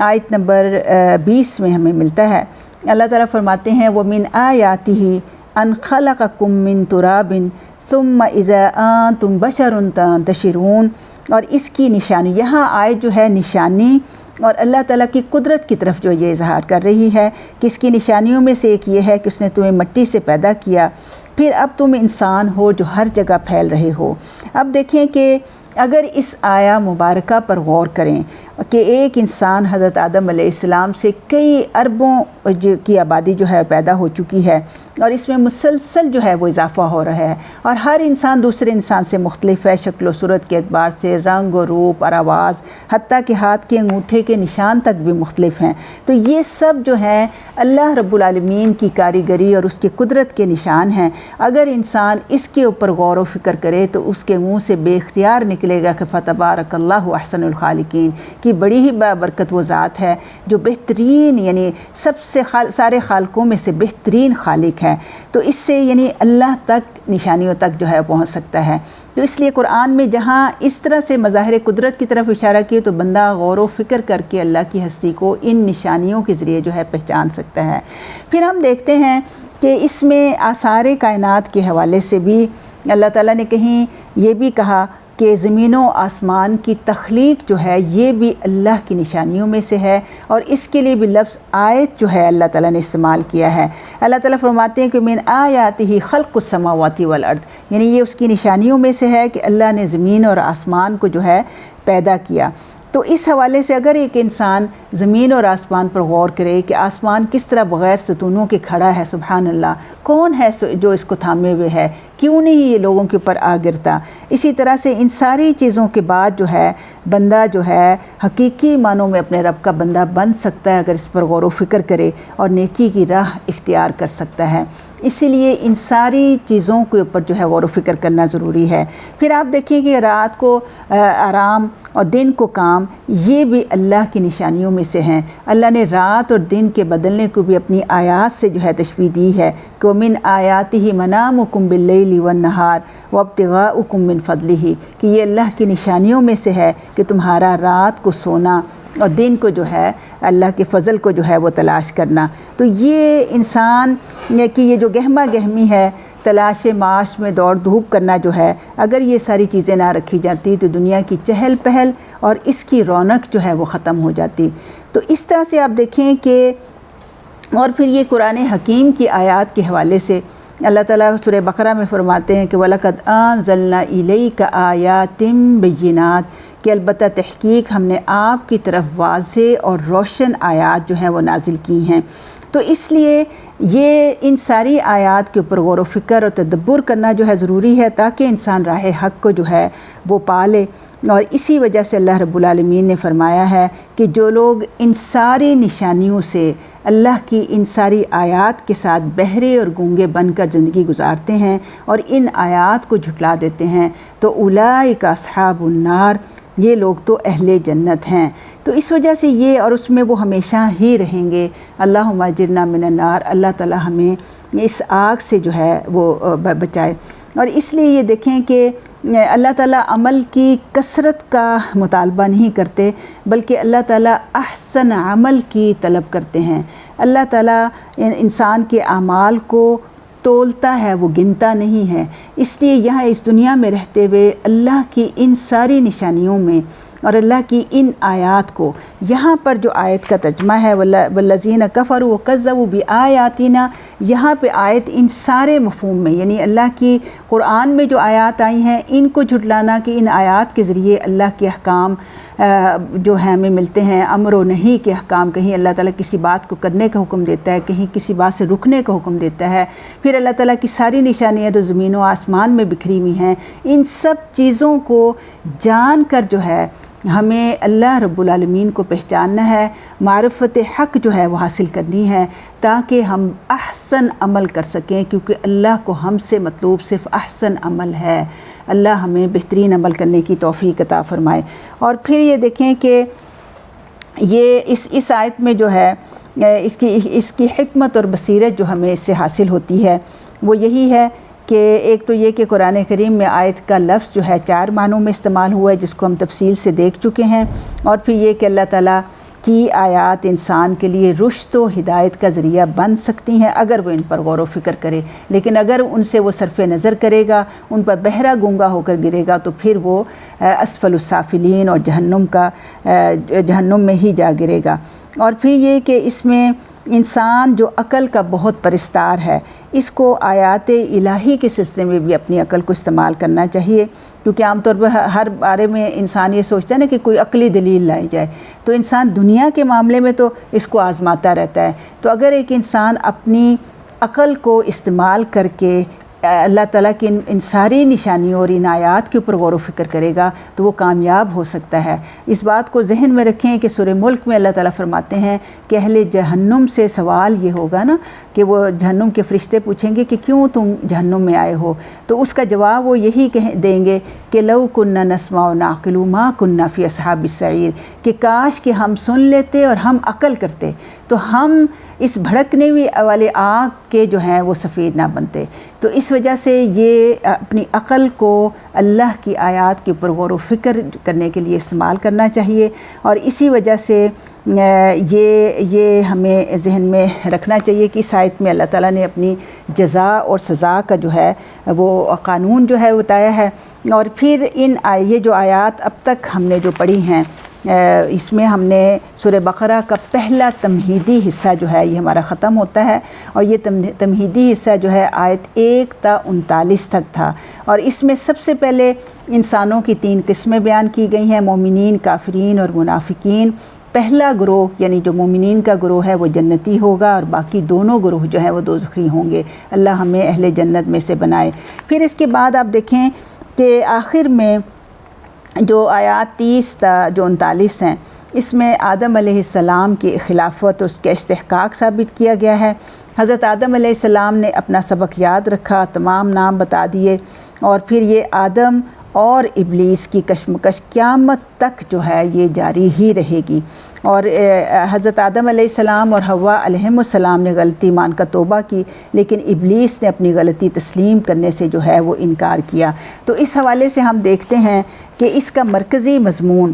آیت نمبر 20 میں ہمیں ملتا ہے۔ اللہ تعالیٰ فرماتے ہیں وَمِنْ آیَاتِهِ أَنْ خَلَقَكُم مِّن تُرَابٍ ثُمَّ إِذَا أَنْتُمْ بَشَرٌ تَنْتَشِرُونَ، اور اس کی نشانی، یہاں آیت جو ہے نشانی اور اللہ تعالیٰ کی قدرت کی طرف جو یہ اظہار کر رہی ہے کہ اس کی نشانیوں میں سے ایک یہ ہے کہ اس نے تمہیں مٹی سے پیدا کیا، پھر اب تم انسان ہو جو ہر جگہ پھیل رہے ہو۔ اب دیکھیں کہ اگر اس آیا مبارکہ پر غور کریں کہ ایک انسان حضرت آدم علیہ السلام سے کئی اربوں کی آبادی جو ہے پیدا ہو چکی ہے، اور اس میں مسلسل جو ہے وہ اضافہ ہو رہا ہے، اور ہر انسان دوسرے انسان سے مختلف ہے، شکل و صورت کے اعتبار سے، رنگ و روپ اور آواز، حتیٰ کہ ہاتھ کے انگوٹھے کے نشان تک بھی مختلف ہیں۔ تو یہ سب جو ہیں اللہ رب العالمین کی کاریگری اور اس کی قدرت کے نشان ہیں۔ اگر انسان اس کے اوپر غور و فکر کرے تو اس کے منہ سے بے اختیار نکلے گا کہ فتبارک اللہ احسن الخالقین، کی بڑی ہی برکت وہ ذات ہے جو بہترین، یعنی سب سے سارے خالقوں میں سے بہترین خالق ہے۔ تو اس سے یعنی اللہ تک نشانیوں تک جو ہے پہنچ سکتا ہے۔ تو اس لیے قرآن میں جہاں اس طرح سے مظاہر قدرت کی طرف اشارہ کیے تو بندہ غور و فکر کر کے اللہ کی ہستی کو ان نشانیوں کے ذریعے جو ہے پہچان سکتا ہے۔ پھر ہم دیکھتے ہیں کہ اس میں آثار کائنات کے حوالے سے بھی اللہ تعالیٰ نے کہیں یہ بھی کہا کہ زمین و آسمان کی تخلیق جو ہے یہ بھی اللہ کی نشانیوں میں سے ہے، اور اس کے لیے بھی لفظ آیت جو ہے اللہ تعالیٰ نے استعمال کیا ہے۔ اللہ تعالیٰ فرماتے ہیں کہ من آیاتہ خلق السماوات والارض، یعنی یہ اس کی نشانیوں میں سے ہے کہ اللہ نے زمین اور آسمان کو جو ہے پیدا کیا۔ تو اس حوالے سے اگر ایک انسان زمین اور آسمان پر غور کرے کہ آسمان کس طرح بغیر ستونوں کے کھڑا ہے، سبحان اللہ، کون ہے جو اس کو تھامے ہوئے ہے، کیوں نہیں یہ لوگوں کے اوپر آ گرتا۔ اسی طرح سے ان ساری چیزوں کے بعد جو ہے بندہ جو ہے حقیقی معنوں میں اپنے رب کا بندہ بن سکتا ہے اگر اس پر غور و فکر کرے اور نیکی کی راہ اختیار کر سکتا ہے۔ اسی لیے ان ساری چیزوں کے اوپر جو ہے غور و فکر کرنا ضروری ہے۔ پھر آپ دیکھیں کہ رات کو آرام اور دن کو کام، یہ بھی اللہ کی نشانیوں میں سے ہیں۔ اللہ نے رات اور دن کے بدلنے کو بھی اپنی آیات سے جو ہے تشبیہ دی ہے کہ وَمِنْ آیَاتِهِ مَنَامُكُمْ بِاللَّيْلِ وَالنَّهَارِ وَابْتِغَاؤُكُمْ مِنْ فَضْلِهِ، کہ یہ اللہ کی نشانیوں میں سے ہے کہ تمہارا رات کو سونا اور دن کو جو ہے اللہ کے فضل کو جو ہے وہ تلاش کرنا۔ تو یہ انسان کی یہ جو گہما گہمی ہے، تلاش معاش میں دوڑ دھوپ کرنا جو ہے، اگر یہ ساری چیزیں نہ رکھی جاتی تو دنیا کی چہل پہل اور اس کی رونق جو ہے وہ ختم ہو جاتی۔ تو اس طرح سے آپ دیکھیں کہ اور پھر یہ قرآن حکیم کی آیات کے حوالے سے اللہ تعالیٰ سورہ بقرہ میں فرماتے ہیں کہ وَلَقَدْ أَنزَلْنَا إِلَيْكَ آيَاتٍ بَيِّنَاتٍ، کہ البتہ تحقیق ہم نے آپ کی طرف واضح اور روشن آیات جو ہیں وہ نازل کی ہیں۔ تو اس لیے یہ ان ساری آیات کے اوپر غور و فکر اور تدبر کرنا جو ہے ضروری ہے تاکہ انسان راہ حق کو جو ہے وہ پالے۔ اور اسی وجہ سے اللہ رب العالمین نے فرمایا ہے کہ جو لوگ ان ساری نشانیوں سے، اللہ کی ان ساری آیات کے ساتھ بہرے اور گونگے بن کر زندگی گزارتے ہیں اور ان آیات کو جھٹلا دیتے ہیں تو اولئک اصحاب النار، یہ لوگ تو اہل جنت ہیں۔ تو اس وجہ سے یہ اور اس میں وہ ہمیشہ ہی رہیں گے۔ اللہم اجرنا من النار، اللہ تعالی ہمیں اس آگ سے جو ہے وہ بچائے۔ اور اس لیے یہ دیکھیں کہ اللہ تعالیٰ عمل کی کثرت کا مطالبہ نہیں کرتے بلکہ اللہ تعالیٰ احسن عمل کی طلب کرتے ہیں۔ اللہ تعالیٰ انسان کے اعمال کو تولتا ہے، وہ گنتا نہیں ہے۔ اس لیے یہاں اس دنیا میں رہتے ہوئے اللہ کی ان ساری نشانیوں میں اور اللہ کی ان آیات کو، یہاں پر جو آیت کا ترجمہ ہے والذین کفروا وکذبوا بآیاتنا، یہاں پہ آیت ان سارے مفہوم میں، یعنی اللہ کی قرآن میں جو آیات آئی ہیں ان کو جھٹلانا کہ ان آیات کے ذریعے اللہ کے احکام جو ہیں ہمیں ملتے ہیں، امر و نہی کے احکام، کہیں اللہ تعالیٰ کسی بات کو کرنے کا حکم دیتا ہے، کہیں کسی بات سے رکنے کا حکم دیتا ہے، پھر اللہ تعالیٰ کی ساری نشانیاں جو زمین و آسمان میں بکھری ہوئی ہیں، ان سب چیزوں کو جان کر جو ہے ہمیں اللہ رب العالمین کو پہچاننا ہے، معرفت حق جو ہے وہ حاصل کرنی ہے تاکہ ہم احسن عمل کر سکیں، کیونکہ اللہ کو ہم سے مطلوب صرف احسن عمل ہے۔ اللہ ہمیں بہترین عمل کرنے کی توفیق عطا فرمائے۔ اور پھر یہ دیکھیں کہ یہ اس آیت میں جو ہے اس کی حکمت اور بصیرت جو ہمیں اس سے حاصل ہوتی ہے وہ یہی ہے کہ ایک تو یہ کہ قرآن کریم میں آیت کا لفظ جو ہے 4 معنوں میں استعمال ہوا ہے جس کو ہم تفصیل سے دیکھ چکے ہیں، اور پھر یہ کہ اللہ تعالیٰ کی آیات انسان کے لیے رشد و ہدایت کا ذریعہ بن سکتی ہیں اگر وہ ان پر غور و فکر کرے، لیکن اگر ان سے وہ صرف نظر کرے گا، ان پر بہرا گونگا ہو کر گرے گا، تو پھر وہ اسفل السافلین اور جہنم میں ہی جا گرے گا۔ اور پھر یہ کہ اس میں انسان جو عقل کا بہت پرستار ہے، اس کو آیات الہی کے سلسلے میں بھی اپنی عقل کو استعمال کرنا چاہیے، کیونکہ عام طور پر ہر بارے میں انسان یہ سوچتا ہے نا کہ کوئی عقلی دلیل لائی جائے، تو انسان دنیا کے معاملے میں تو اس کو آزماتا رہتا ہے۔ تو اگر ایک انسان اپنی عقل کو استعمال کر کے اللہ تعالیٰ کی ان ساری نشانیوں اور ان آیات کے اوپر غور و فکر کرے گا تو وہ کامیاب ہو سکتا ہے۔ اس بات کو ذہن میں رکھیں کہ سورہ ملک میں اللہ تعالیٰ فرماتے ہیں کہ اہل جہنم سے سوال یہ ہوگا نا کہ وہ جہنم کے فرشتے پوچھیں گے کہ کیوں تم جہنم میں آئے ہو، تو اس کا جواب وہ یہی دیں گے کہ لو کننا نسمع و نعقل ما کننا فی اصحاب السعیر، کہ کاش کہ ہم سن لیتے اور ہم عقل کرتے تو ہم اس بھڑکنے والے آگ کے جو ہیں وہ سفیر نہ بنتے۔ تو اس وجہ سے یہ اپنی عقل کو اللہ کی آیات کے اوپر غور و فکر کرنے کے لیے استعمال کرنا چاہیے، اور اسی وجہ سے یہ ہمیں ذہن میں رکھنا چاہیے کہ اس آیت میں اللہ تعالیٰ نے اپنی جزا اور سزا کا جو ہے وہ قانون جو ہے بتایا ہے۔ اور پھر یہ جو آیات اب تک ہم نے جو پڑھی ہیں، اس میں ہم نے سورہ بقرہ کا پہلا تمہیدی حصہ جو ہے یہ ہمارا ختم ہوتا ہے، اور یہ تمہیدی حصہ جو ہے آیت 1 تا 39 تک تھا، اور اس میں سب سے پہلے انسانوں کی 3 قسمیں بیان کی گئی ہیں، مومنین، کافرین اور منافقین۔ پہلا گروہ یعنی جو مومنین کا گروہ ہے وہ جنتی ہوگا، اور باقی دونوں گروہ جو ہیں وہ دوزخی ہوں گے۔ اللہ ہمیں اہل جنت میں سے بنائے۔ پھر اس کے بعد آپ دیکھیں کہ آخر میں جو آیات 30 تا جو 39 ہیں، اس میں آدم علیہ السلام کی خلافت اور اس کے استحقاق ثابت کیا گیا ہے۔ حضرت آدم علیہ السلام نے اپنا سبق یاد رکھا، تمام نام بتا دیے، اور پھر یہ آدم اور ابلیس کی کشمکش قیامت تک جو ہے یہ جاری ہی رہے گی۔ اور حضرت آدم علیہ السلام اور حوا علیہم السلام نے غلطی مان کر توبہ کی، لیکن ابلیس نے اپنی غلطی تسلیم کرنے سے جو ہے وہ انکار کیا۔ تو اس حوالے سے ہم دیکھتے ہیں کہ اس کا مرکزی مضمون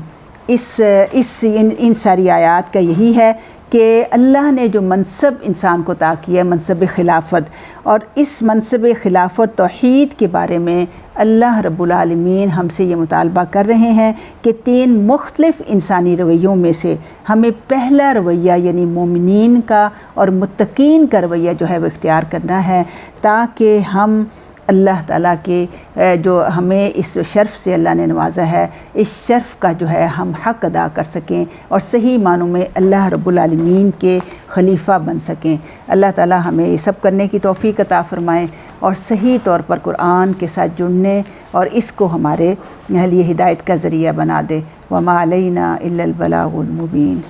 ان ساری آیات کا یہی ہے کہ اللہ نے جو منصب انسان کو عطا کیا ہے، منصب خلافت، اور اس منصب خلافت توحید کے بارے میں اللہ رب العالمین ہم سے یہ مطالبہ کر رہے ہیں کہ 3 مختلف انسانی رویوں میں سے ہمیں پہلا رویہ یعنی مومنین کا اور متقین کا رویہ جو ہے وہ اختیار کرنا ہے، تاکہ ہم اللہ تعالیٰ کے جو ہمیں اس شرف سے اللہ نے نوازا ہے، اس شرف کا جو ہے ہم حق ادا کر سکیں اور صحیح معنوں میں اللہ رب العالمین کے خلیفہ بن سکیں۔ اللہ تعالیٰ ہمیں یہ سب کرنے کی توفیق عطا فرمائیں، اور صحیح طور پر قرآن کے ساتھ جڑنے اور اس کو ہمارے لیے ہدایت کا ذریعہ بنا دے۔ وما علینا الا البلاغ المبین۔